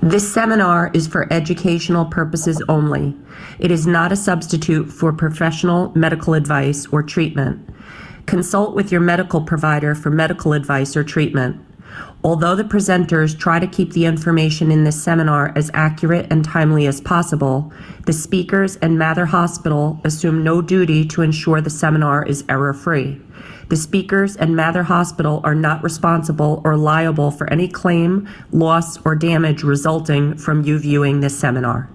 This seminar is for educational purposes only. It is not a substitute for professional medical advice or treatment. Consult with your medical provider for medical advice or treatment. Although the presenters try to keep the information in this seminar as accurate and timely as possible, the speakers and Mather Hospital assume no duty to ensure the seminar is error-free. The speakers and Mather Hospital are not responsible or liable for any claim, loss, or damage resulting from you viewing this seminar.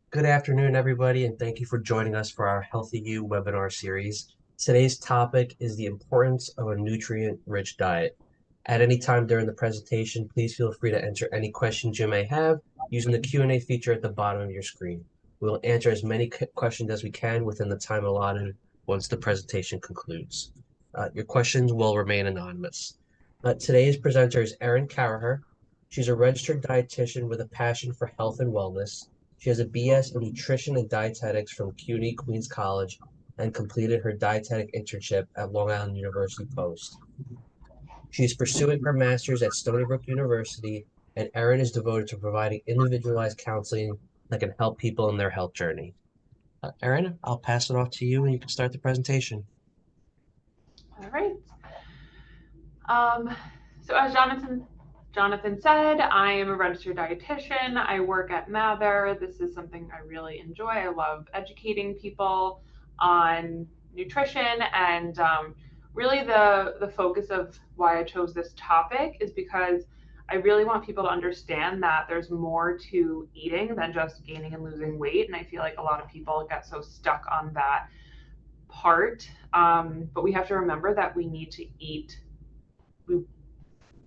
Good afternoon, everybody, and thank you for joining us for our HealthyU Webinar Series. Today's topic is the importance of a nutrient-rich diet. At any time during the presentation, please feel free to enter any questions you may have using the Q&A feature at the bottom of your screen. We'll answer as many questions as we can within the time allotted once the presentation concludes. Your questions will remain anonymous. Today's presenter is Erin Caraher. She's a registered dietitian with a passion for health and wellness. She has a BS in Nutrition and Dietetics from CUNY Queens College and completed her dietetic internship at Long Island University Post. She is pursuing her master's at Stony Brook University, and Erin is devoted to providing individualized counseling that can help people in their health journey. Erin, I'll pass it off to you and you can start the presentation. All right. So as Jonathan said, I am a registered dietitian. I work at Mather. This is something I really enjoy. I love educating people on nutrition, and really the focus of why I chose this topic is because I really want people to understand that there's more to eating than just gaining and losing weight. And I feel like a lot of people get so stuck on that part. But we have to remember that we need to eat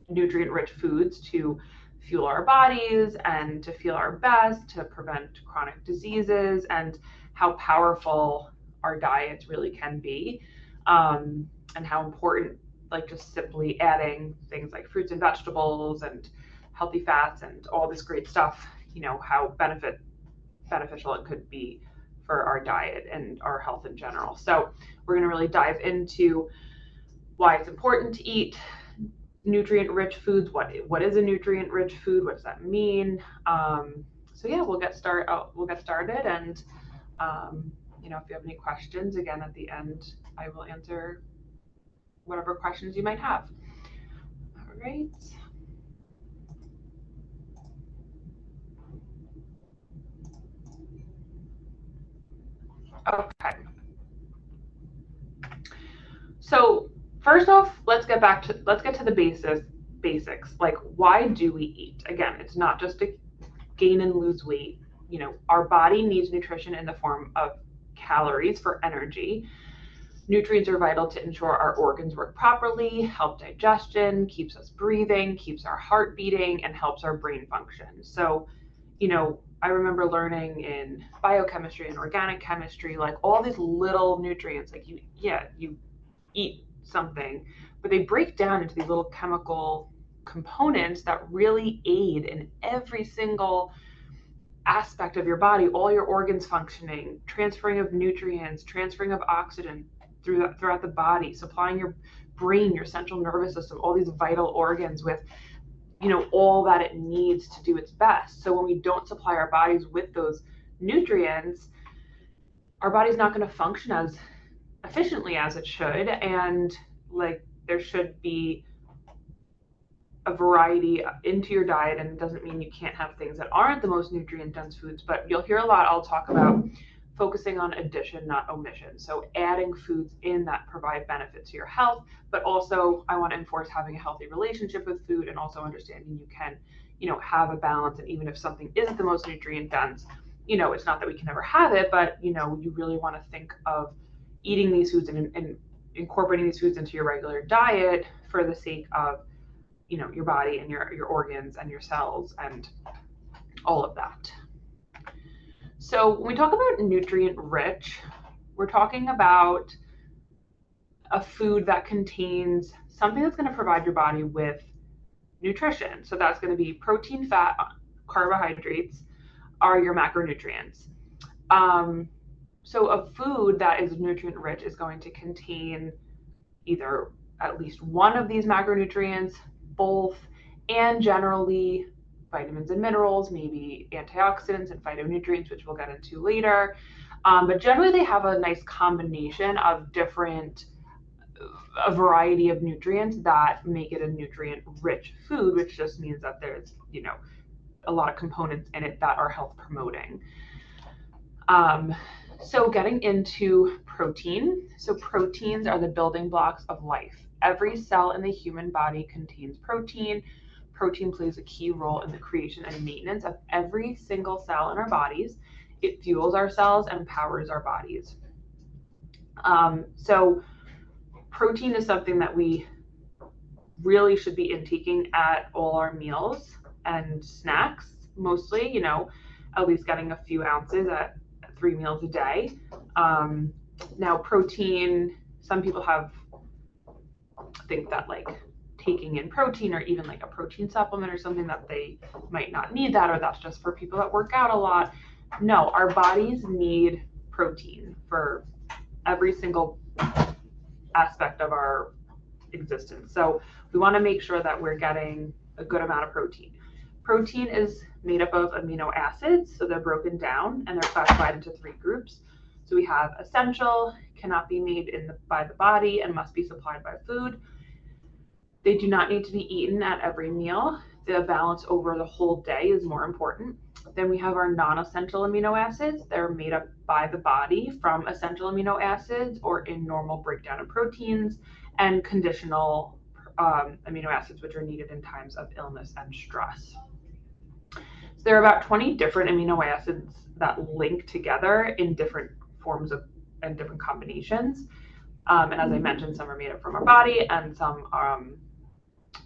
nutrient-rich foods to fuel our bodies and to feel our best, to prevent chronic diseases, and how powerful our diets really can be, and how important, like, just simply adding things like fruits and vegetables and healthy fats and all this great stuff, you know, how beneficial it could be for our diet and our health in general. So we're going to really dive into why it's important to eat nutrient-rich foods. What is a nutrient-rich food? What does that mean? So yeah, we'll get started. And you know, if you have any questions, again at the end, I will answer whatever questions you might have. All right. Okay. So first off, let's get to the basics. Like, why do we eat? Again, it's not just to gain and lose weight. You know, our body needs nutrition in the form of calories for energy. Nutrients are vital to ensure our organs work properly, help digestion, keeps us breathing, keeps our heart beating, and helps our brain function. So, you know, I remember learning in biochemistry and organic chemistry, like all these little nutrients, like you eat something, but they break down into these little chemical components that really aid in every single aspect of your body, all your organs functioning, transferring of nutrients, transferring of oxygen throughout the body, supplying your brain, your central nervous system, all these vital organs with, you know, all that it needs to do its best. So when we don't supply our bodies with those nutrients, our body's not going to function as efficiently as it should. And like, there should be a variety into your diet, and it doesn't mean you can't have things that aren't the most nutrient dense foods, but you'll hear a lot. I'll talk about focusing on addition, not omission. So adding foods in that provide benefit to your health, but also I want to enforce having a healthy relationship with food, and also understanding you can, you know, have a balance. And even if something isn't the most nutrient dense, you know, it's not that we can never have it, but, you know, you really want to think of eating these foods and incorporating these foods into your regular diet for the sake of, you know, your body and your organs and your cells and all of that. So when we talk about nutrient rich, we're talking about a food that contains something that's going to provide your body with nutrition. So that's going to be protein, fat, carbohydrates are your macronutrients. So a food that is nutrient rich is going to contain either at least one of these macronutrients, both, and generally vitamins and minerals, maybe antioxidants and phytonutrients, which we'll get into later. But generally they have a nice combination of a variety of nutrients that make it a nutrient-rich food, which just means that there's, a lot of components in it that are health promoting. So getting into protein. So proteins are the building blocks of life. Every cell in the human body contains protein. Protein plays a key role in the creation and maintenance of every single cell in our bodies. It fuels our cells and powers our bodies. So protein is something that we really should be intaking at all our meals and snacks, mostly, at least getting a few ounces at 3 meals a day. Now protein, some people think that like taking in protein or even like a protein supplement or something, that they might not need that, or that's just for people that work out a lot. No, our bodies need protein for every single aspect of our existence. So we want to make sure that we're getting a good amount of protein. Protein is made up of amino acids, so they're broken down and they're classified into 3 groups. So we have essential, cannot be made by the body and must be supplied by food. They do not need to be eaten at every meal. The balance over the whole day is more important. Then we have our non-essential amino acids. They're made up by the body from essential amino acids or in normal breakdown of proteins, and conditional amino acids, which are needed in times of illness and stress. So there are about 20 different amino acids that link together in different forms and different combinations. And as I mentioned, some are made up from our body and some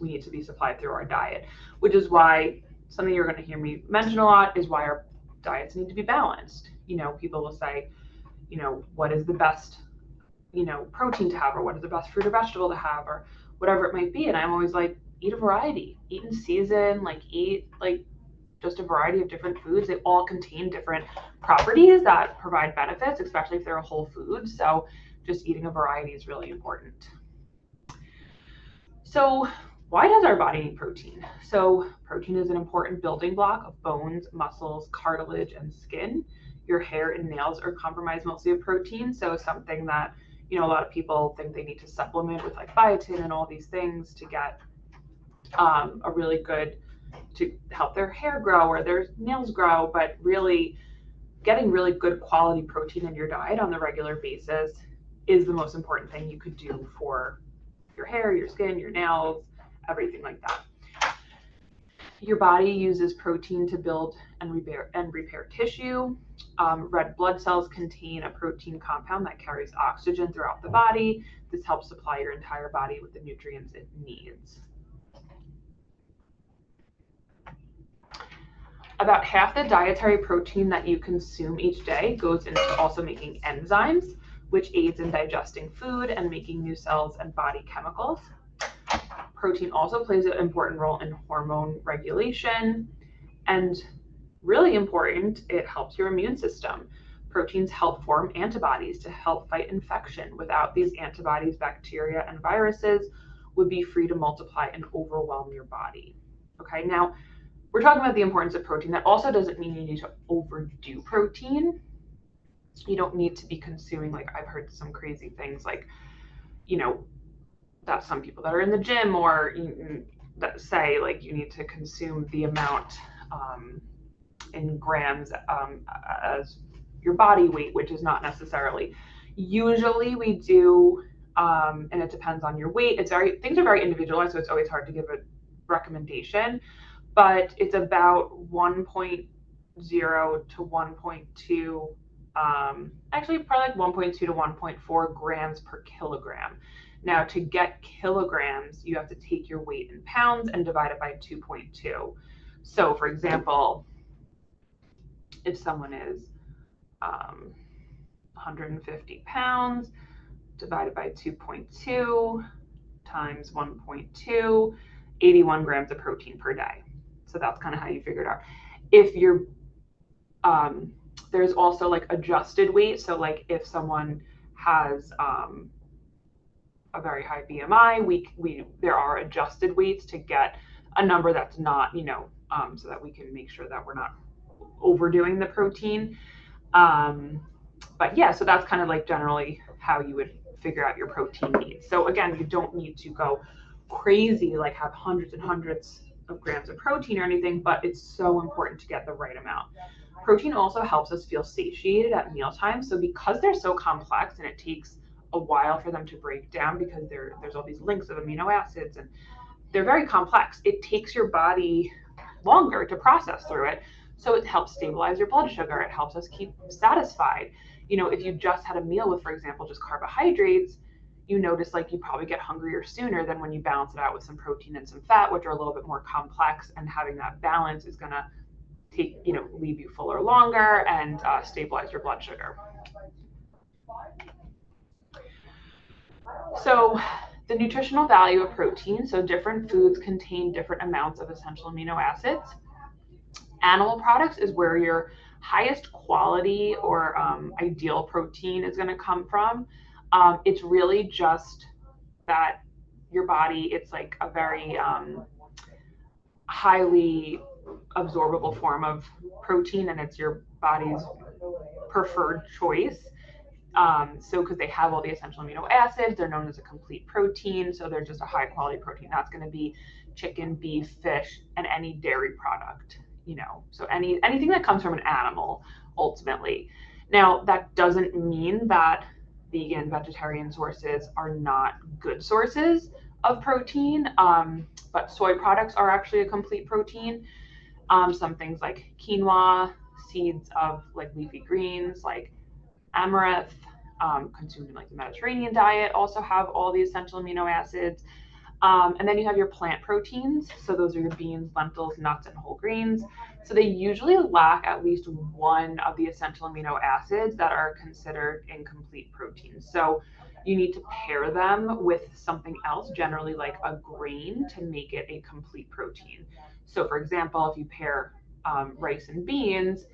we need to be supplied through our diet, which is why something you're going to hear me mention a lot is why our diets need to be balanced. People will say, what is the best, protein to have, or what is the best fruit or vegetable to have, or whatever it might be. And I'm always like, eat a variety, eat in season, eat just a variety of different foods. They all contain different properties that provide benefits, especially if they're a whole food. So just eating a variety is really important. So why does our body need protein? So protein is an important building block of bones, muscles, cartilage, and skin. Your hair and nails are comprised mostly of protein. So something that, a lot of people think they need to supplement with like biotin and all these things to get to help their hair grow or their nails grow, but really getting really good quality protein in your diet on the regular basis is the most important thing you could do for your hair, your skin, your nails, everything like that. Your body uses protein to build and repair tissue. Red blood cells contain a protein compound that carries oxygen throughout the body. This helps supply your entire body with the nutrients it needs. About half the dietary protein that you consume each day goes into also making enzymes, which aids in digesting food and making new cells and body chemicals. Protein also plays an important role in hormone regulation, and really important, it helps your immune system. Proteins help form antibodies to help fight infection. Without these antibodies, bacteria and viruses would be free to multiply and overwhelm your body. Okay, now we're talking about the importance of protein. That also doesn't mean you need to overdo protein. You don't need to be consuming, I've heard some crazy things that some people that are in the gym or that say you need to consume the amount in grams as your body weight, which is not necessarily. Usually we do, and it depends on your weight. Things are very individualized, so it's always hard to give a recommendation, but it's about 1.0 to 1.2, actually probably 1.2 to 1.4 grams per kilogram. Now, to get kilograms, you have to take your weight in pounds and divide it by 2.2. So, for example, if someone is 150 pounds divided by 2.2 times 1.2, 81 grams of protein per day. So that's kind of how you figure it out. If you're, there's also adjusted weight. So if someone has a very high BMI, there are adjusted weights to get a number that's not, so that we can make sure that we're not overdoing the protein. But yeah, so that's kind of like generally how you would figure out your protein needs. So again, you don't need to go crazy, like have hundreds and hundreds of grams of protein or anything, but it's so important to get the right amount. Protein also helps us feel satiated at mealtime. So because they're so complex and it takes a while for them to break down because there's all these links of amino acids and they're very complex, it takes your body longer to process through it. So it helps stabilize your blood sugar. It helps us keep satisfied. If you just had a meal with, for example, just carbohydrates, you notice like you probably get hungrier sooner than when you balance it out with some protein and some fat, which are a little bit more complex. And having that balance is going to leave you fuller longer and stabilize your blood sugar. So the nutritional value of protein. So different foods contain different amounts of essential amino acids. Animal products is where your highest quality or ideal protein is going to come from. It's really just that your body, it's like a very highly absorbable form of protein, and it's your body's preferred choice. So because they have all the essential amino acids, they're known as a complete protein. So they're just a high quality protein. That's going to be chicken, beef, fish, and any dairy product, so anything that comes from an animal ultimately. Now, that doesn't mean that vegan, vegetarian sources are not good sources of protein. But soy products are actually a complete protein. Some things like quinoa, seeds of like leafy greens, like amaranth, consumed in like the Mediterranean diet, also have all the essential amino acids. And then you have your plant proteins. So those are your beans, lentils, nuts, and whole grains. So they usually lack at least one of the essential amino acids that are considered incomplete proteins. So you need to pair them with something else, generally like a grain, to make it a complete protein. So for example, if you pair rice and beans,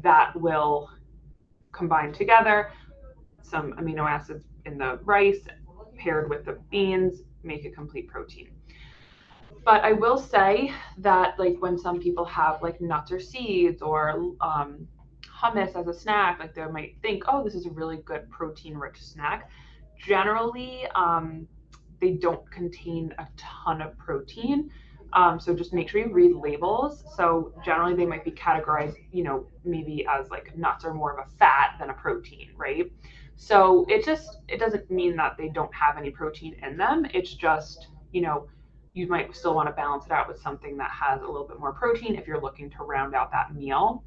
that will combine together some amino acids in the rice paired with the beans, make a complete protein. But I will say that like when some people have like nuts or seeds or hummus as a snack, like they might think, oh, this is a really good protein rich snack. Generally, they don't contain a ton of protein. So just make sure you read labels. So generally they might be categorized, maybe as like nuts are more of a fat than a protein, right? So it doesn't mean that they don't have any protein in them. It's just, you might still want to balance it out with something that has a little bit more protein if you're looking to round out that meal.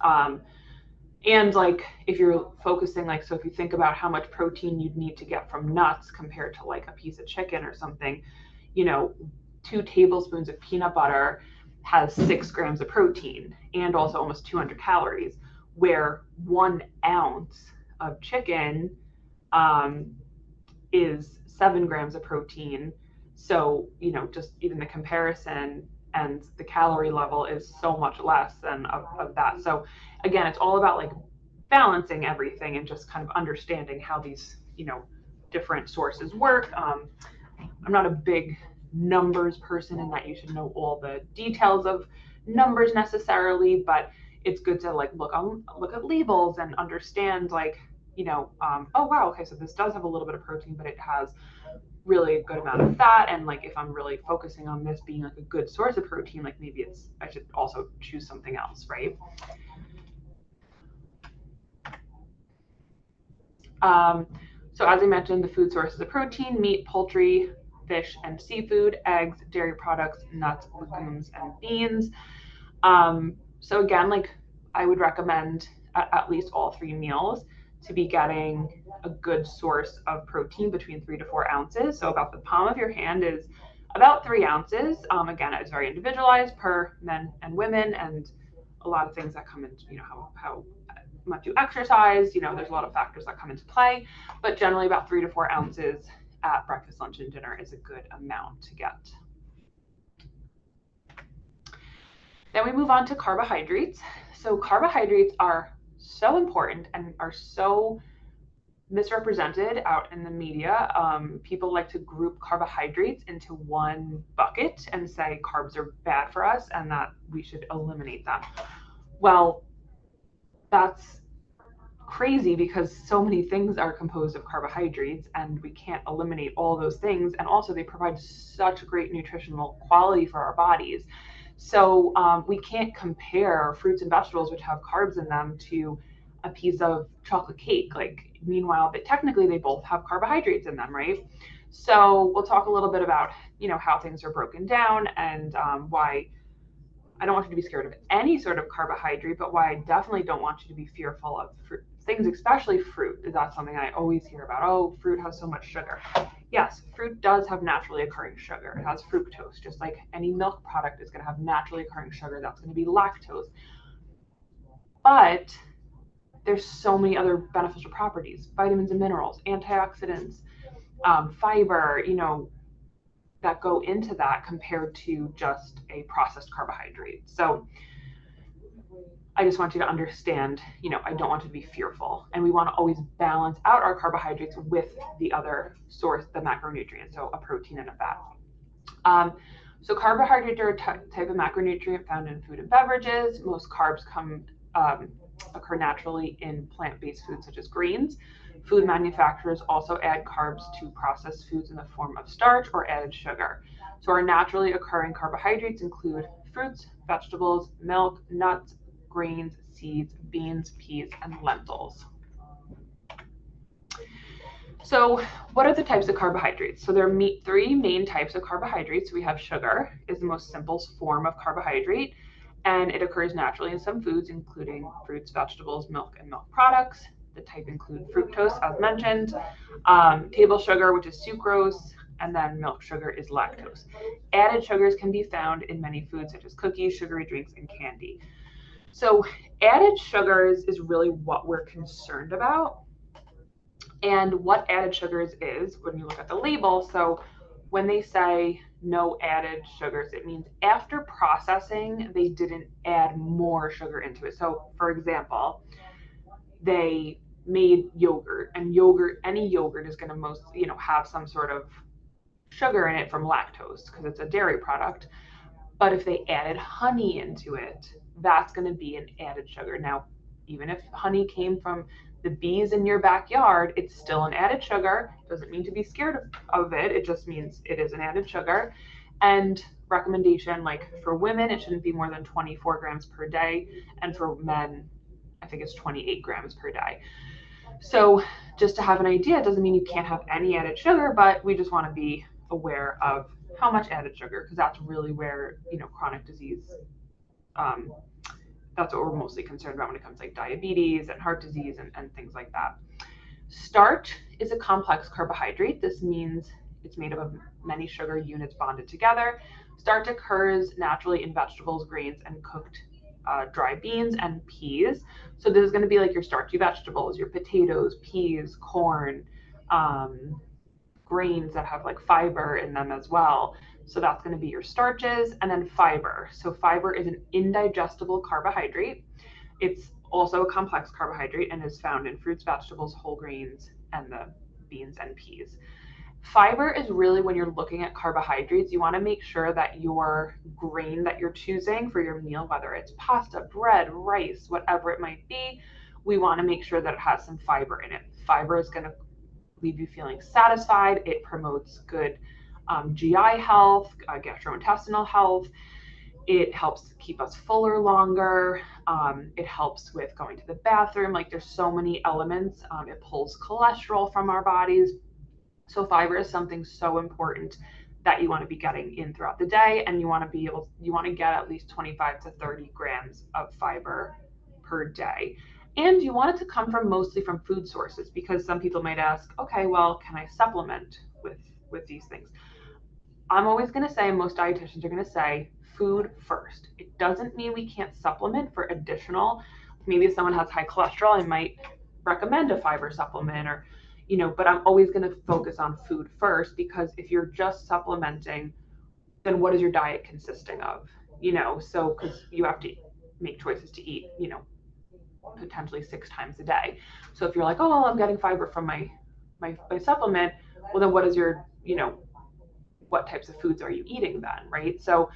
And like if you're focusing, like, so if you think about how much protein you'd need to get from nuts compared to like a piece of chicken or something, 2 tablespoons of peanut butter has 6 grams of protein and also almost 200 calories, where 1 ounce of chicken is 7 grams of protein. So, just even the comparison and the calorie level is so much less than of that. So again, it's all about like balancing everything and just kind of understanding how these, different sources work. I'm not a big numbers person in that you should know all the details of numbers necessarily, but it's good to like look at labels and understand like, oh wow, okay, so this does have a little bit of protein, but it has really a good amount of fat. And like if I'm really focusing on this being like a good source of protein, like maybe I should also choose something else, right? So as I mentioned, the food sources of protein: meat, poultry, fish and seafood, eggs, dairy products, nuts, legumes, and beans. So again, like I would recommend at least all 3 meals to be getting a good source of protein between 3 to 4 ounces. So about the palm of your hand is about 3 ounces. Again, it's very individualized per men and women, and a lot of things that come into, how much you exercise, there's a lot of factors that come into play, but generally about 3 to 4 ounces at breakfast, lunch, and dinner is a good amount to get. Then we move on to carbohydrates. So carbohydrates are so important and are so misrepresented out in the media. People like to group carbohydrates into one bucket and say carbs are bad for us and that we should eliminate them. Well, that's crazy because so many things are composed of carbohydrates and we can't eliminate all those things. And also they provide such great nutritional quality for our bodies. So we can't compare fruits and vegetables which have carbs in them to a piece of chocolate cake. Like, meanwhile, but technically they both have carbohydrates in them, right? So we'll talk a little bit about, how things are broken down and why I don't want you to be scared of any sort of carbohydrate, but why I definitely don't want you to be fearful of fruit, things, especially fruit. That's something I always hear about. Oh, fruit has so much sugar. Yes, fruit does have naturally occurring sugar. It has fructose, just like any milk product is going to have naturally occurring sugar. That's going to be lactose. But there's so many other beneficial properties, vitamins and minerals, antioxidants, fiber, that go into that compared to just a processed carbohydrate. So I just want you to understand, I don't want you to be fearful. And we want to always balance out our carbohydrates with the other source, the macronutrients, so a protein and a fat. So carbohydrates are a type of macronutrient found in food and beverages. Most carbs occur naturally in plant-based foods such as greens. Food manufacturers also add carbs to processed foods in the form of starch or added sugar. So our naturally occurring carbohydrates include fruits, vegetables, milk, nuts, grains, seeds, beans, peas, and lentils. So what are the types of carbohydrates? So there are three main types of carbohydrates. We have sugar, is the most simple form of carbohydrate, and it occurs naturally in some foods, including fruits, vegetables, milk, and milk products. The type include fructose, as mentioned, table sugar, which is sucrose, and then milk sugar is lactose. Added sugars can be found in many foods, such as cookies, sugary drinks, and candy. So added sugars is really what we're concerned about. And what added sugars is, when you look at the label, so when they say no added sugars, it means after processing, they didn't add more sugar into it. So for example, they made yogurt, and any yogurt is going to have some sort of sugar in it from lactose because it's a dairy product. But if they added honey into it, that's going to be an added sugar. Now, even if honey came from the bees in your backyard, it's still an added sugar. Doesn't mean to be scared of it. It just means it is an added sugar. And recommendation, like for women, it shouldn't be more than 24 grams per day. And for men, I think it's 28 grams per day. So just to have an idea, it doesn't mean you can't have any added sugar, but we just want to be aware of how much added sugar, because that's really where, chronic disease, that's what we're mostly concerned about when it comes to like diabetes and heart disease and things like that. Starch is a complex carbohydrate. This means it's made up of many sugar units bonded together. Starch occurs naturally in vegetables, grains, and cooked dry beans and peas. So this is going to be like your starchy vegetables, your potatoes, peas, corn, grains that have like fiber in them as well. So that's going to be your starches. And then fiber. So fiber is an indigestible carbohydrate. It's also a complex carbohydrate and is found in fruits, vegetables, whole grains, and the beans and peas. Fiber is really, when you're looking at carbohydrates, you want to make sure that your grain that you're choosing for your meal, whether it's pasta, bread, rice, whatever it might be, we want to make sure that it has some fiber in it. Fiber is going to leave you feeling satisfied. It promotes good GI health, gastrointestinal health. It helps keep us fuller longer. It helps with going to the bathroom. Like, there's so many elements. It pulls cholesterol from our bodies. So fiber is something so important that you want to be getting in throughout the day, and you want to get at least 25 to 30 grams of fiber per day. And you want it to come mostly from food sources, because some people might ask, okay, well, can I supplement with these things? I'm always going to say, most dietitians are going to say, food first. It doesn't mean we can't supplement for additional. Maybe if someone has high cholesterol, I might recommend a fiber supplement, or but I'm always going to focus on food first, because if you're just supplementing, then what is your diet consisting of? So because you have to make choices to eat, potentially 6 times a day. So if you're like, oh, well, I'm getting fiber from my supplement, well, then what is your, what types of foods are you eating then, right? So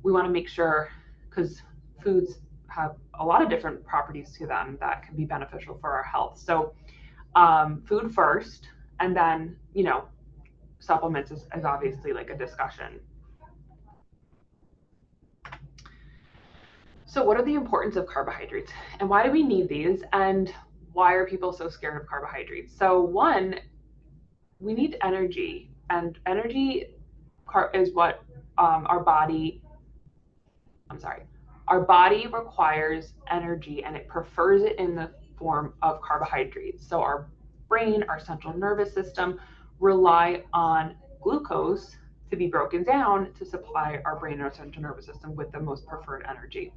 we want to make sure, because foods have a lot of different properties to them that can be beneficial for our health. So food first, and then, supplements is obviously like a discussion. So what are the importance of carbohydrates, and why do we need these, and why are people so scared of carbohydrates? So one, we need energy, and energy is what our body requires energy, and it prefers it in the form of carbohydrates. So our brain, our central nervous system rely on glucose to be broken down to supply our brain and our central nervous system with the most preferred energy.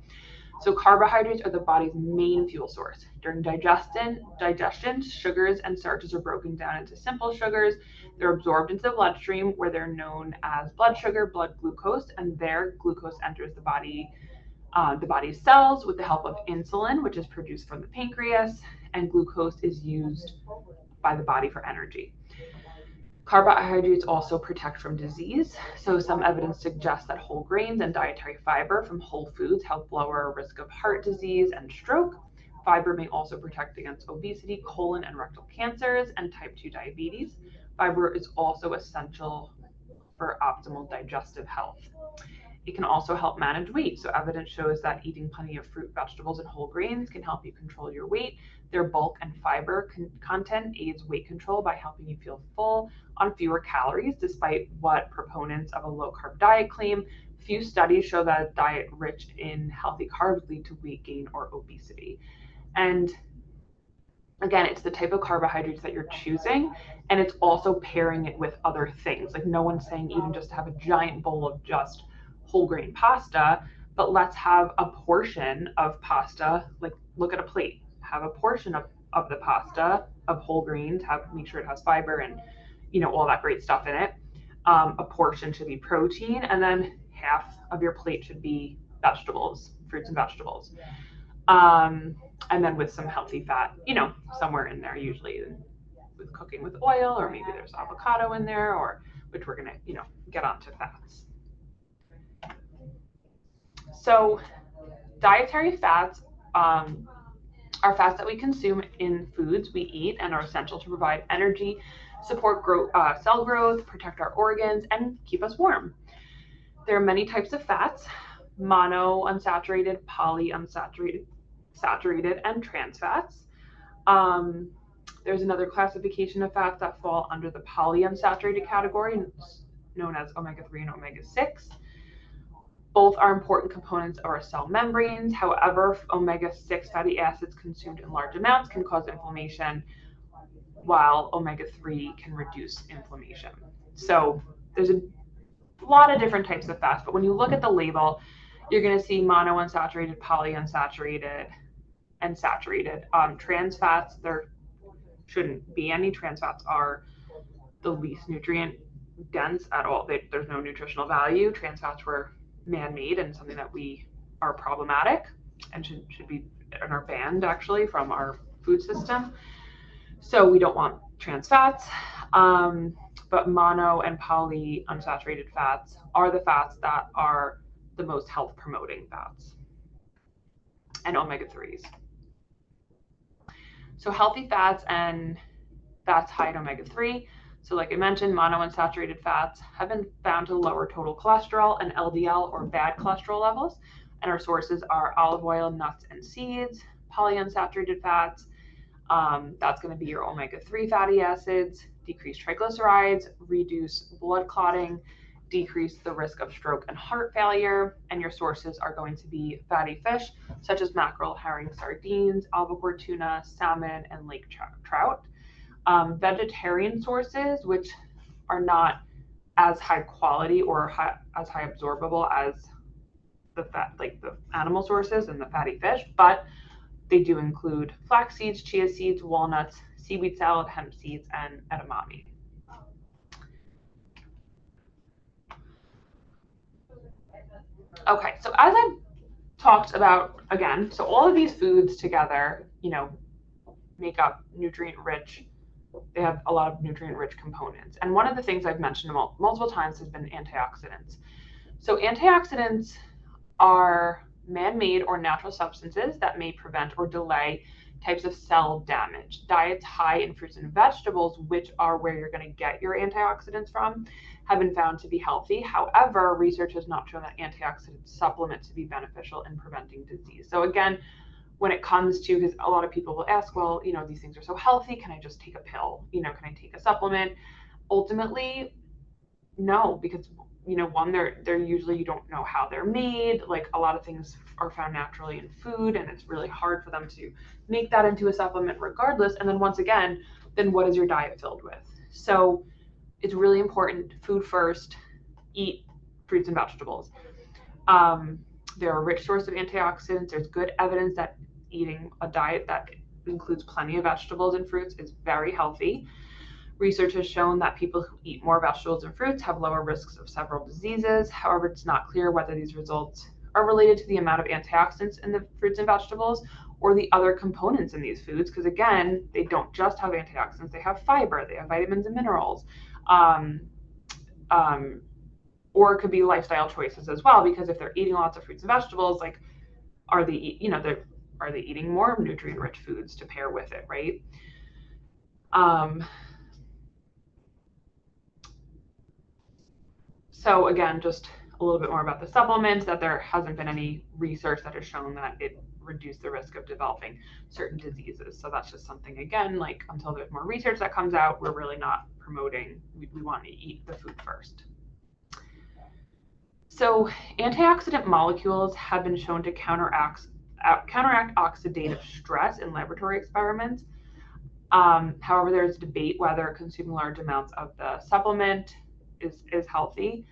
So carbohydrates are the body's main fuel source. During digestion, sugars and starches are broken down into simple sugars. They're absorbed into the bloodstream, where they're known as blood sugar, blood glucose, and their glucose enters the body's cells with the help of insulin, which is produced from the pancreas, and glucose is used by the body for energy. Carbohydrates also protect from disease. So some evidence suggests that whole grains and dietary fiber from whole foods help lower risk of heart disease and stroke. Fiber may also protect against obesity, colon and rectal cancers, and type 2 diabetes. Fiber is also essential for optimal digestive health. It can also help manage weight. So evidence shows that eating plenty of fruit, vegetables, and whole grains can help you control your weight. Their bulk and fiber content aids weight control by helping you feel full on fewer calories, despite what proponents of a low-carb diet claim. Few studies show that a diet rich in healthy carbs lead to weight gain or obesity. And again, it's the type of carbohydrates that you're choosing, and it's also pairing it with other things. Like, no one's saying even just have a giant bowl of just whole grain pasta, but let's have a portion of pasta. Like, look at a plate, have a portion of the pasta of whole grains, make sure it has fiber and all that great stuff in it. A portion should be protein, and then half of your plate should be vegetables, fruits and vegetables. And then with some healthy fat, somewhere in there, usually with cooking with oil, or maybe there's avocado in there, or which we're gonna, get onto fats. So dietary fats are fats that we consume in foods we eat and are essential to provide energy, support cell growth, protect our organs, and keep us warm. There are many types of fats: monounsaturated, polyunsaturated, saturated, and trans fats. There's another classification of fats that fall under the polyunsaturated category, known as omega-3 and omega-6. Both are important components of our cell membranes. However, omega-6 fatty acids consumed in large amounts can cause inflammation, while omega-3 can reduce inflammation. So there's a lot of different types of fats, but when you look at the label, you're going to see monounsaturated, polyunsaturated, and saturated. Trans fats, there shouldn't be any. Trans fats are the least nutrient dense at all. There's no nutritional value. Trans fats were man-made and something that we are problematic and should be and are banned actually from our food system. So we don't want trans fats. But mono and polyunsaturated fats are the fats that are the most health promoting fats, and omega-3s. So healthy fats and fats high in omega-3. So like I mentioned, monounsaturated fats have been found to lower total cholesterol and LDL, or bad cholesterol levels. And our sources are olive oil, nuts, and seeds. Polyunsaturated fats, that's going to be your omega-3 fatty acids, decrease triglycerides, reduce blood clotting, decrease the risk of stroke and heart failure. And your sources are going to be fatty fish, such as mackerel, herring, sardines, albacore tuna, salmon, and lake trout. Vegetarian sources, which are not as high quality or as high absorbable as the fat, like the animal sources and the fatty fish, but they do include flax seeds, chia seeds, walnuts, seaweed salad, hemp seeds, and edamame. Okay, so as I talked about, again, so all of these foods together make up nutrient-rich. They have a lot of nutrient-rich components. And one of the things I've mentioned multiple times has been antioxidants. So antioxidants are man-made or natural substances that may prevent or delay types of cell damage. Diets high in fruits and vegetables, which are where you're going to get your antioxidants from, have been found to be healthy. However, research has not shown that antioxidant supplements to be beneficial in preventing disease. So again, when it comes to, because a lot of people will ask, well, these things are so healthy, can I just take a pill? Can I take a supplement? Ultimately, no, because one, they're usually, you don't know how they're made. Like, a lot of things are found naturally in food, and it's really hard for them to make that into a supplement regardless. And then once again, then what is your diet filled with? So it's really important, food first, eat fruits and vegetables. They're a rich source of antioxidants. There's good evidence that eating a diet that includes plenty of vegetables and fruits is very healthy. Research has shown that people who eat more vegetables and fruits have lower risks of several diseases. However, it's not clear whether these results are related to the amount of antioxidants in the fruits and vegetables or the other components in these foods, because again, they don't just have antioxidants, they have fiber, they have vitamins and minerals. Or it could be lifestyle choices as well, because if they're eating lots of fruits and vegetables, like, are they eating more nutrient-rich foods to pair with it, right? So again, just a little bit more about the supplements, that there hasn't been any research that has shown that it reduced the risk of developing certain diseases. So that's just something, again, like, until there's more research that comes out, we're really not promoting. We want to eat the food first. So antioxidant molecules have been shown to counteract oxidative stress in laboratory experiments. However, there's debate whether consuming large amounts of the supplement is healthy.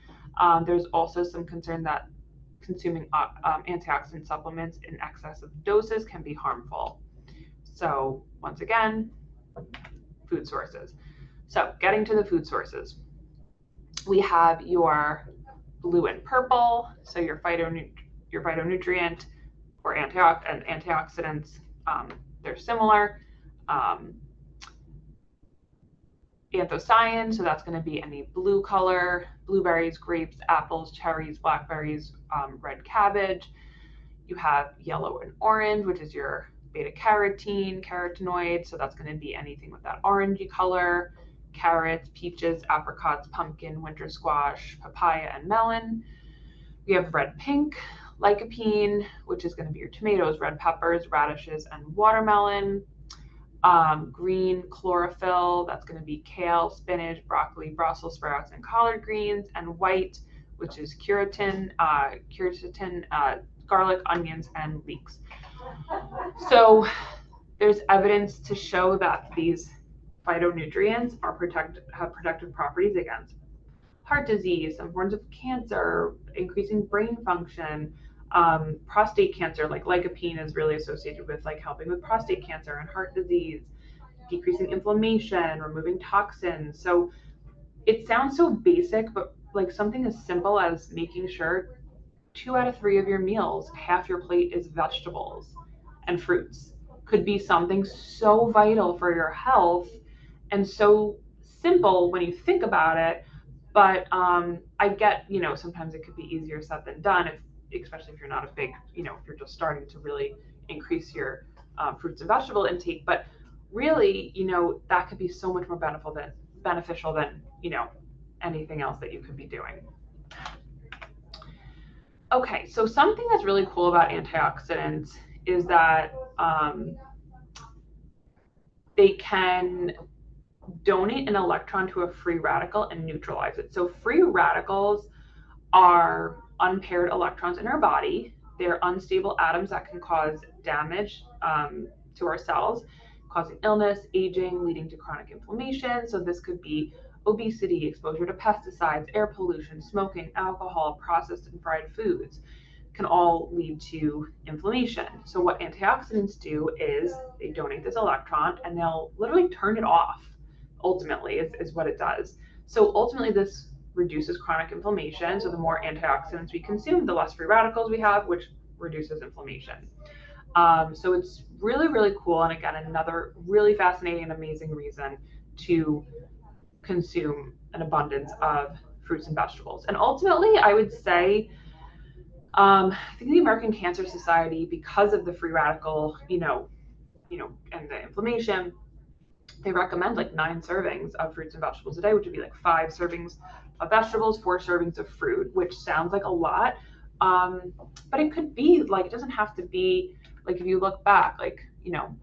There's also some concern that consuming antioxidant supplements in excessive doses can be harmful. So once again, food sources. So getting to the food sources, we have your blue and purple, so your phytonutrient or antioxidants, they're similar. Anthocyanin, so that's going to be any blue color, blueberries, grapes, apples, cherries, blackberries, red cabbage. You have yellow and orange, which is your beta carotene, carotenoid, so that's going to be anything with that orangey color. Carrots, peaches, apricots, pumpkin, winter squash, papaya, and melon. We have red pink, lycopene, which is going to be your tomatoes, red peppers, radishes, and watermelon. Green, chlorophyll, that's going to be kale, spinach, broccoli, Brussels sprouts, and collard greens. And white, which is quercetin, garlic, onions, and leeks. So there's evidence to show that these phytonutrients have protective properties against heart disease, some forms of cancer, increasing brain function, prostate cancer, like lycopene is really associated with like helping with prostate cancer and heart disease, decreasing inflammation, removing toxins. So it sounds so basic, but like something as simple as making sure 2 out of 3 of your meals, half your plate is vegetables and fruits, could be something so vital for your health and so simple when you think about it. But I get, sometimes it could be easier said than done, especially if you're not a big, if you're just starting to really increase your fruits and vegetable intake. But really, that could be so much more beneficial than, anything else that you could be doing. Okay, so something that's really cool about antioxidants is that they can donate an electron to a free radical and neutralize it. So free radicals are unpaired electrons in our body. They're unstable atoms that can cause damage to our cells, causing illness, aging, leading to chronic inflammation. So this could be obesity, exposure to pesticides, air pollution, smoking, alcohol, processed and fried foods can all lead to inflammation. So what antioxidants do is they donate this electron and they'll literally turn it off, ultimately, is what it does. So ultimately this reduces chronic inflammation. So the more antioxidants we consume, the less free radicals we have, which reduces inflammation. So it's really, really cool. And again, another really fascinating and amazing reason to consume an abundance of fruits and vegetables. And ultimately, I would say, I think the American Cancer Society, because of the free radical, and the inflammation, they recommend like 9 servings of fruits and vegetables a day, which would be like 5 servings of vegetables, 4 servings of fruit, which sounds like a lot. But it could be like, it doesn't have to be like, if you look back, like,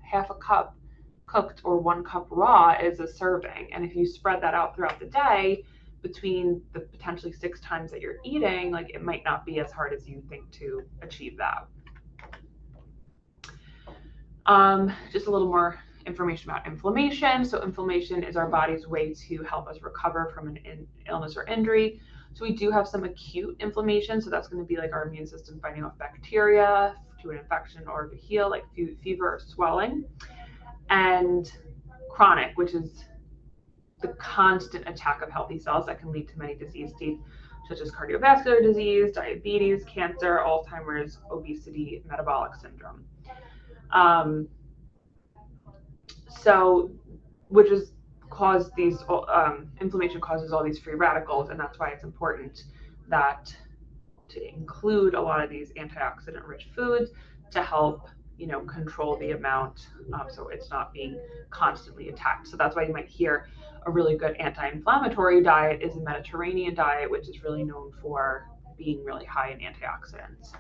half a cup cooked or 1 cup raw is a serving. And if you spread that out throughout the day between the potentially 6 times that you're eating, like it might not be as hard as you think to achieve that. Just a little more information about inflammation. So inflammation is our body's way to help us recover from an illness or injury. So we do have some acute inflammation. So that's going to be like our immune system fighting off bacteria to an infection or to heal, like fever or swelling. And chronic, which is the constant attack of healthy cells that can lead to many disease states, such as cardiovascular disease, diabetes, cancer, Alzheimer's, obesity, metabolic syndrome. So, which is cause these, inflammation causes all these free radicals, and that's why it's important that to include a lot of these antioxidant rich foods to help, control the amount, so it's not being constantly attacked. So that's why you might hear a really good anti-inflammatory diet is a Mediterranean diet, which is really known for being really high in antioxidants.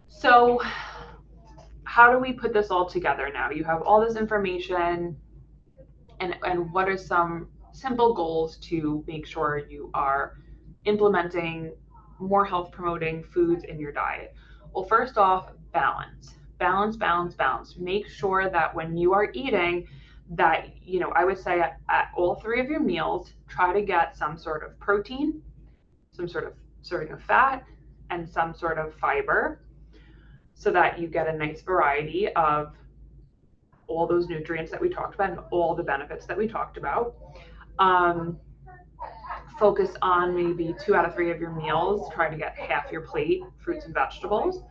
So how do we put this all together now? You have all this information, and what are some simple goals to make sure you are implementing more health promoting foods in your diet? Well, first off, balance. Balance, balance, balance. Make sure that when you are eating, that, I would say at all 3 of your meals, try to get some sort of protein, some sort of serving of fat, and some sort of fiber, so that you get a nice variety of all those nutrients that we talked about and all the benefits that we talked about. Focus on maybe 2 out of 3 of your meals. Try to get half your plate fruits and vegetables,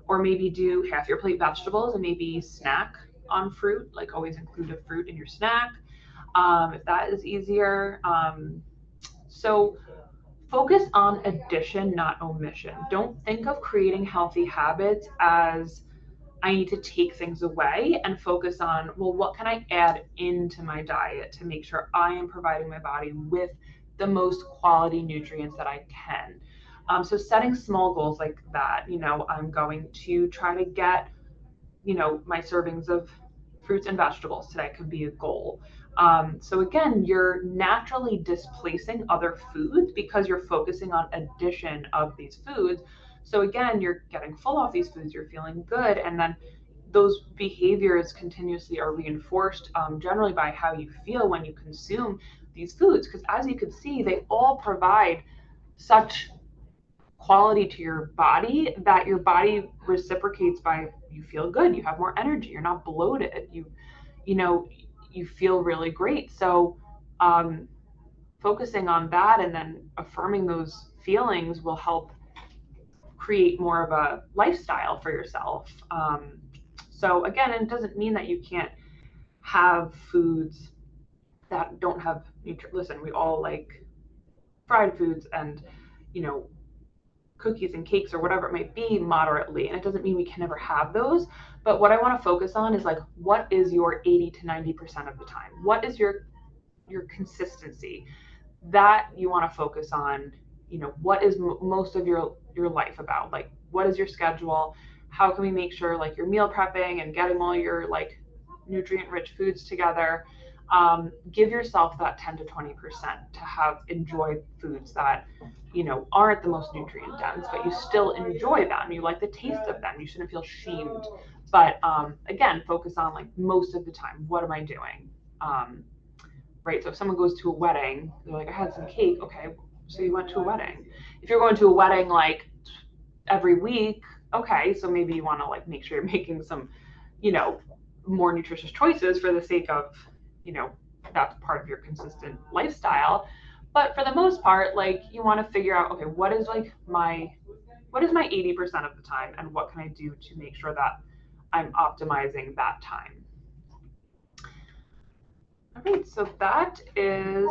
or maybe do half your plate vegetables and maybe snack on fruit, like always include a fruit in your snack, if that is easier. So focus on addition, not omission. Don't think of creating healthy habits as I need to take things away, and focus on, well, what can I add into my diet to make sure I am providing my body with the most quality nutrients that I can. So setting small goals like that, I'm going to try to get, my servings of fruits and vegetables today could be a goal. So again, you're naturally displacing other foods because you're focusing on addition of these foods. So again, you're getting full off these foods, you're feeling good, and then those behaviors continuously are reinforced, generally by how you feel when you consume these foods. Because as you can see, they all provide such quality to your body that your body reciprocates by, you feel good, you have more energy, you're not bloated, you feel really great. So focusing on that and then affirming those feelings will help create more of a lifestyle for yourself. So again, it doesn't mean that you can't have foods that don't have listen, we all like fried foods and, cookies and cakes or whatever it might be moderately, and it doesn't mean we can never have those. But what I want to focus on is like, what is your 80 to 90% of the time? What is your consistency that you want to focus on? What is most of your life about? Like, what is your schedule? How can we make sure like you're meal prepping and getting all your like nutrient rich foods together? Give yourself that 10 to 20% to have enjoy foods that aren't the most nutrient dense, but you still enjoy them, you like the taste of them, you shouldn't feel shamed. But again, focus on like most of the time, what am I doing? Right, so if someone goes to a wedding, they're like, I had some cake. Okay, so you went to a wedding. If you're going to a wedding like every week, okay, so maybe you want to like make sure you're making some more nutritious choices for the sake of that's part of your consistent lifestyle. But for the most part, like, you want to figure out, okay, what is like my what is my 80% of the time, and what can I do to make sure that I'm optimizing that time? All right, so that is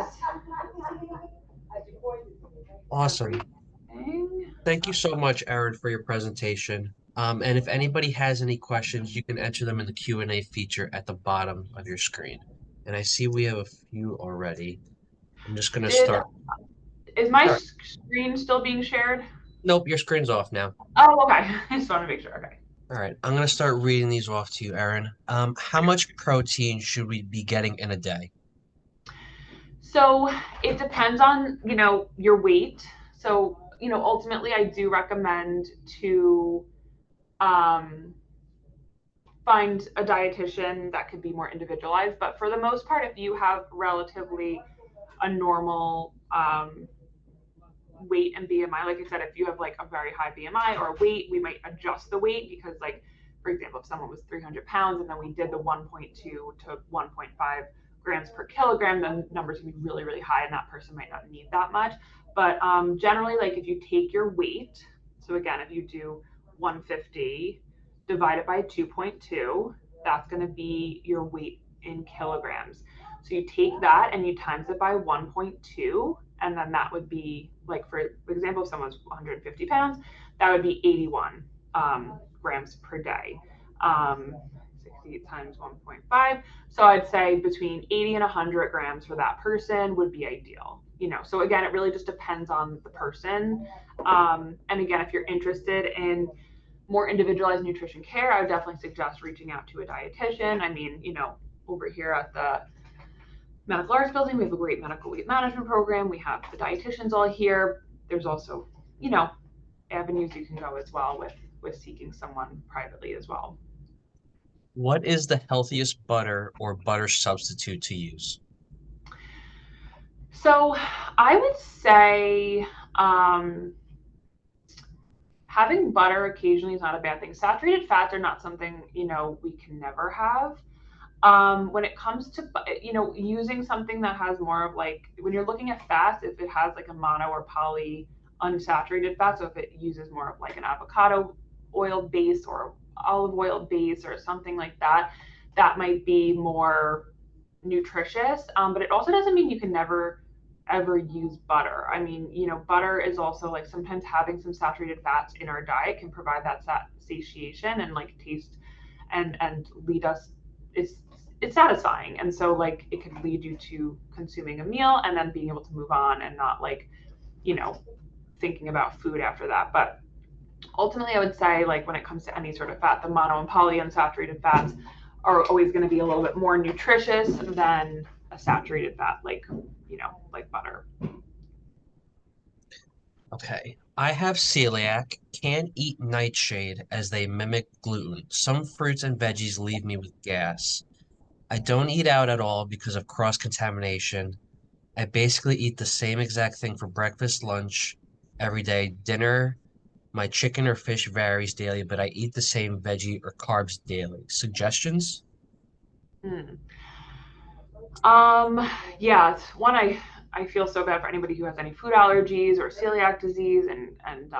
Awesome. everything. Thank you so much, Erin, for your presentation. And if anybody has any questions, you can enter them in the Q&A feature at the bottom of your screen. And I see we have a few already. I'm just going to start. Is my Sure. screen still being shared? Nope, your screen's off now. Oh, okay. I just want to make sure. Okay. All right, I'm going to start reading these off to you, Erin. How much protein should we be getting in a day? So it depends on, your weight. So, ultimately I do recommend to find a dietitian that could be more individualized. But for the most part, if you have relatively a normal weight and BMI, like I said, if you have like a very high BMI or weight, we might adjust the weight because, like, for example, if someone was 300 pounds and then we did the 1.2 to 1.5 grams per kilogram, then numbers can be really, really high and that person might not need that much. But generally, like if you take your weight, so again, if you do 150 divided by 2.2, that's going to be your weight in kilograms. So you take that and you times it by 1.2, and then that would be, like, for example, if someone's 150 pounds, that would be 81 grams per day. 60 times 1.5. So I'd say between 80 and 100 grams for that person would be ideal. So again, it really just depends on the person. And again, if you're interested in more individualized nutrition care, I would definitely suggest reaching out to a dietitian. I mean, over here at the medical arts building, we have a great medical weight management program. We have the dietitians all here. There's also, avenues you can go as well with seeking someone privately as well. What is the healthiest butter or butter substitute to use? So I would say having butter occasionally is not a bad thing. Saturated fats are not something, we can never have. When it comes to, using something that has more of, like, when you're looking at fats, if it has like a mono or poly unsaturated fat, so if it uses more of like an avocado oil base or olive oil base or something like that, that might be more nutritious. But it also doesn't mean you can never ever use butter. I mean, butter is also, like, sometimes having some saturated fats in our diet can provide that satiation and like taste and lead us, it's satisfying. And so, like, it could lead you to consuming a meal and then being able to move on and not, like, thinking about food after that. But ultimately, I would say, like, when it comes to any sort of fat, the mono and polyunsaturated fats are always going to be a little bit more nutritious than a saturated fat, like butter. Okay. I have celiac, can't eat nightshade as they mimic gluten. Some fruits and veggies leave me with gas. I don't eat out at all because of cross-contamination. I basically eat the same exact thing for breakfast, lunch, every day. Dinner, my chicken or fish varies daily, but I eat the same veggie or carbs daily. Suggestions? Hmm. Yeah, it's one, I feel so bad for anybody who has any food allergies or celiac disease and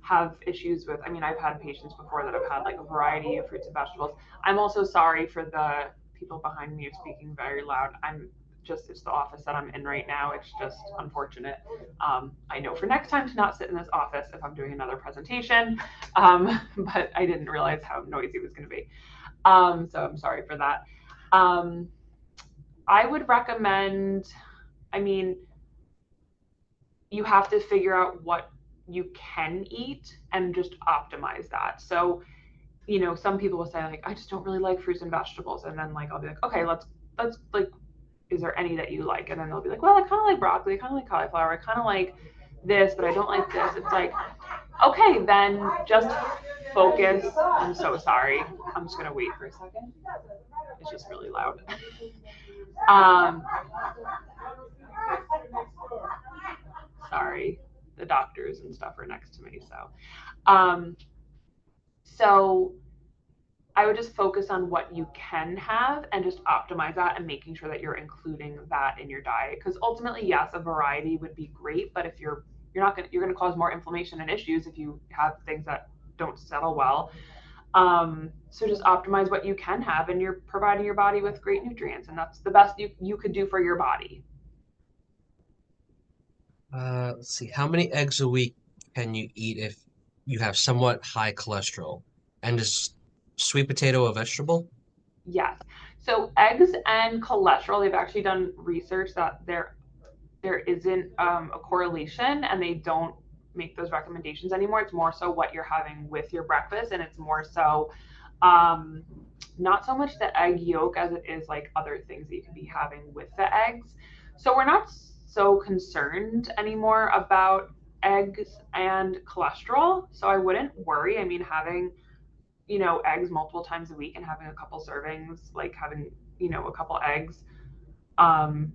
have issues with. I mean, I've had patients before that have had, like, a variety of fruits and vegetables. I'm also sorry for the people behind me who are speaking very loud. It's the office that I'm in right now. It's just unfortunate. I know for next time to not sit in this office if I'm doing another presentation, but I didn't realize how noisy it was going to be. So I'm sorry for that. I would recommend, I mean, you have to figure out what you can eat and just optimize that. So, some people will say, like, I just don't really like fruits and vegetables. And then, like, I'll be like, okay, let's like, is there any that you like? And then they'll be like, well, I kind of like broccoli, I kind of like cauliflower, I kind of like this, but I don't like this. It's like, okay, then just focus. I'm so sorry. I'm just gonna wait for a second. It's just really loud. um, Sorry, the doctors and stuff are next to me. So I would just focus on what you can have and just optimize that and making sure that you're including that in your diet. Because ultimately, yes, a variety would be great, but if you're you're going to cause more inflammation and issues if you have things that don't settle well. So just optimize what you can have, and you're providing your body with great nutrients, and that's the best you could do for your body. Let's see. How many eggs a week can you eat if you have somewhat high cholesterol? And is sweet potato a vegetable? Yes. So eggs and cholesterol, they've actually done research that there isn't a correlation, and they don't make those recommendations anymore. It's more so what you're having with your breakfast, and it's more so not so much the egg yolk as it is like other things that you can be having with the eggs. So we're not so concerned anymore about eggs and cholesterol. So I wouldn't worry. I mean, having, eggs multiple times a week and having a couple servings, like having, a couple eggs, um,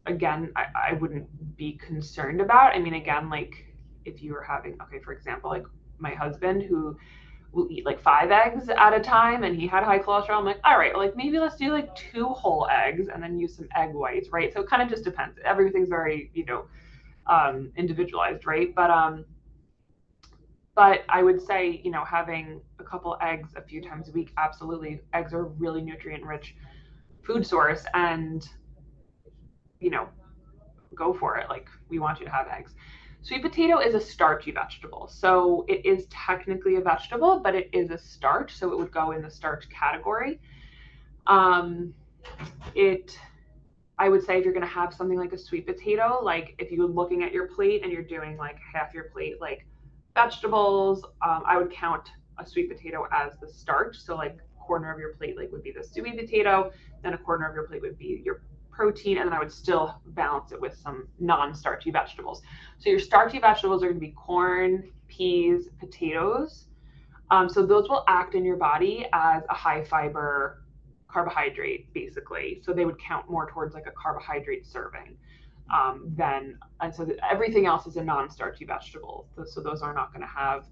again, I wouldn't be concerned about. I mean, again, like if you were having, okay, for example, like my husband who will eat like 5 eggs at a time and he had high cholesterol, I'm like, all right, like maybe let's do like 2 whole eggs and then use some egg whites, right? So it kind of just depends. Everything's very, individualized, right? But I would say, having a couple eggs a few times a week, absolutely. Eggs are a really nutrient rich food source, and, go for it. Like, we want you to have eggs. Sweet potato is a starchy vegetable. So it is technically a vegetable, but it is a starch. So it would go in the starch category. It I would say if you're going to have something like a sweet potato, like if you're looking at your plate and you're doing like half your plate, like vegetables, I would count a sweet potato as the starch. So like a corner of your plate like would be the sweet potato, then a corner of your plate would be your protein, and then I would still balance it with some non-starchy vegetables. So your starchy vegetables are going to be corn, peas, potatoes. So those will act in your body as a high fiber carbohydrate, basically. So they would count more towards like a carbohydrate serving and so everything else is a non-starchy vegetable. So those are not going to have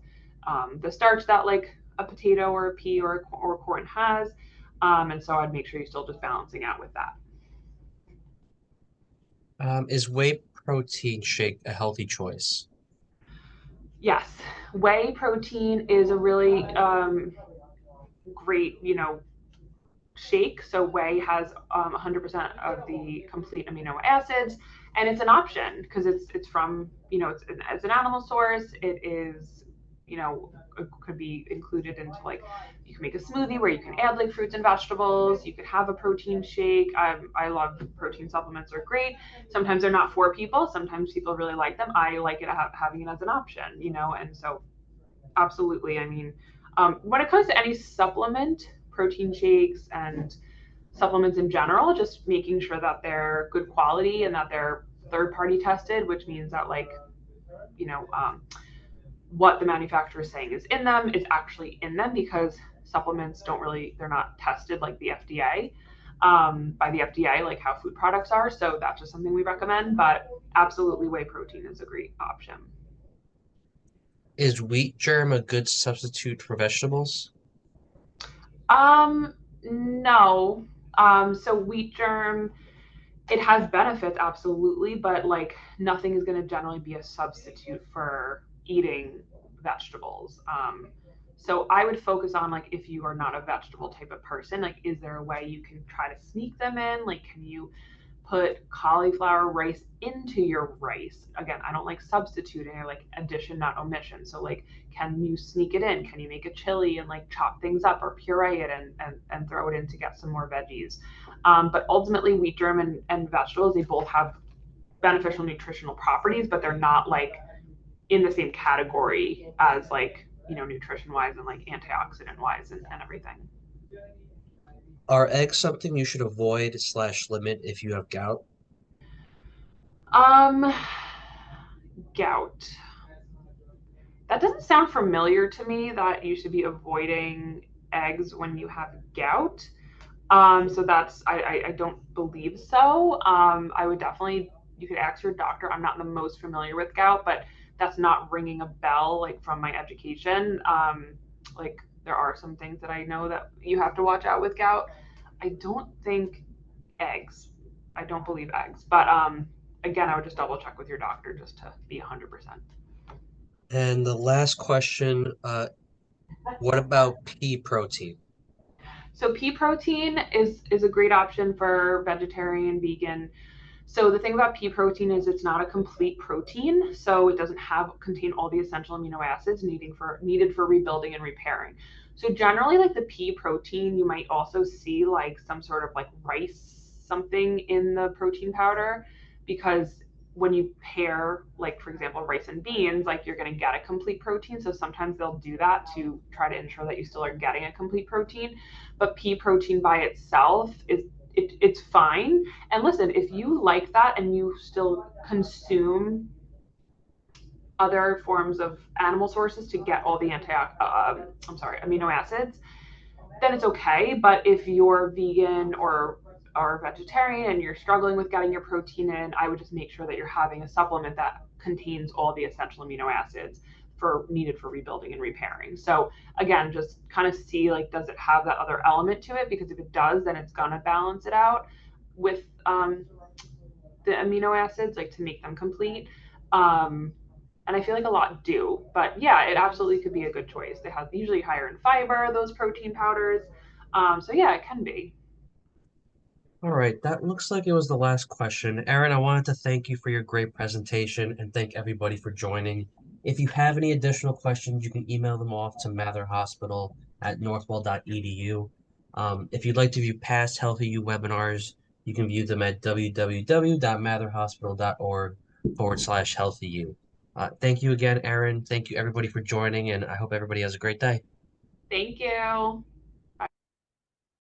the starch that like a potato or a pea or corn has. And so I'd make sure you're still just balancing out with that. Is whey protein shake a healthy choice? Yes, whey protein is a really great, shake. So whey has 100% of the complete amino acids, and it's an option because it's from, it's an animal source. It is, it could be included into like, you can make a smoothie where you can add like fruits and vegetables. You could have a protein shake. I love protein supplements, are great. Sometimes they're not for people. Sometimes people really like them. I like it having it as an option, and so absolutely. I mean, when it comes to any supplement, protein shakes and supplements in general, just making sure that they're good quality and that they're third party tested, which means that like, you know, um, what the manufacturer is saying is in them is actually in them, because supplements they're not tested like the FDA, by the FDA, like how food products are. So that's just something we recommend, but absolutely whey protein is a great option. Is wheat germ a good substitute for vegetables? No. So wheat germ, it has benefits, absolutely, but like nothing is going to generally be a substitute for eating vegetables. So I would focus on like if you are not a vegetable type of person, like is there a way you can try to sneak them in? Like can you put cauliflower rice into your rice? Again, I don't like substituting, or like addition, not omission. So like, can you sneak it in? Can you make a chili and like chop things up or puree it and throw it in to get some more veggies? But ultimately, wheat germ and vegetables, they both have beneficial nutritional properties, but they're not like in the same category as like, nutrition wise and like antioxidant wise and everything. Are eggs something you should avoid slash limit if you have gout? Um, Gout. That doesn't sound familiar to me, that you should be avoiding eggs when you have gout. So that's, I don't believe so. I would definitely, you could ask your doctor. I'm not the most familiar with gout, but that's not ringing a bell like from my education. Like there are some things that I know that you have to watch out with gout. I don't think eggs. I don't believe eggs, but again, I would just double check with your doctor just to be 100%. And the last question, what about pea protein? So pea protein is a great option for vegetarian, vegan. So the thing about pea protein is it's not a complete protein, so it doesn't contain all the essential amino acids needed for rebuilding and repairing. So generally, like the pea protein, you might also see like some sort of like rice something in the protein powder, because when you pair, like for example, rice and beans, like you're going to get a complete protein. So sometimes they'll do that to try to ensure that you still are getting a complete protein. But pea protein by itself it's fine. And listen, if you like that and you still consume other forms of animal sources to get all the amino acids, then it's okay. But if you're vegan or vegetarian and you're struggling with getting your protein in, I would just make sure that you're having a supplement that contains all the essential amino acids needed for rebuilding and repairing. So again, just kind of see like, does it have that other element to it? Because if it does, then it's gonna balance it out with the amino acids, like to make them complete. Um, and I feel like a lot do, but yeah, it absolutely could be a good choice. They have usually higher in fiber, those protein powders. So yeah, it can be. All right, that looks like it was the last question. Erin, I wanted to thank you for your great presentation and thank everybody for joining. If you have any additional questions, you can email them off to Mather Hospital at northwell.edu. If you'd like to view past HealthyU webinars, you can view them at www.matherhospital.org/healthyu. Thank you again, Erin. Thank you everybody for joining, and I hope everybody has a great day. Thank you.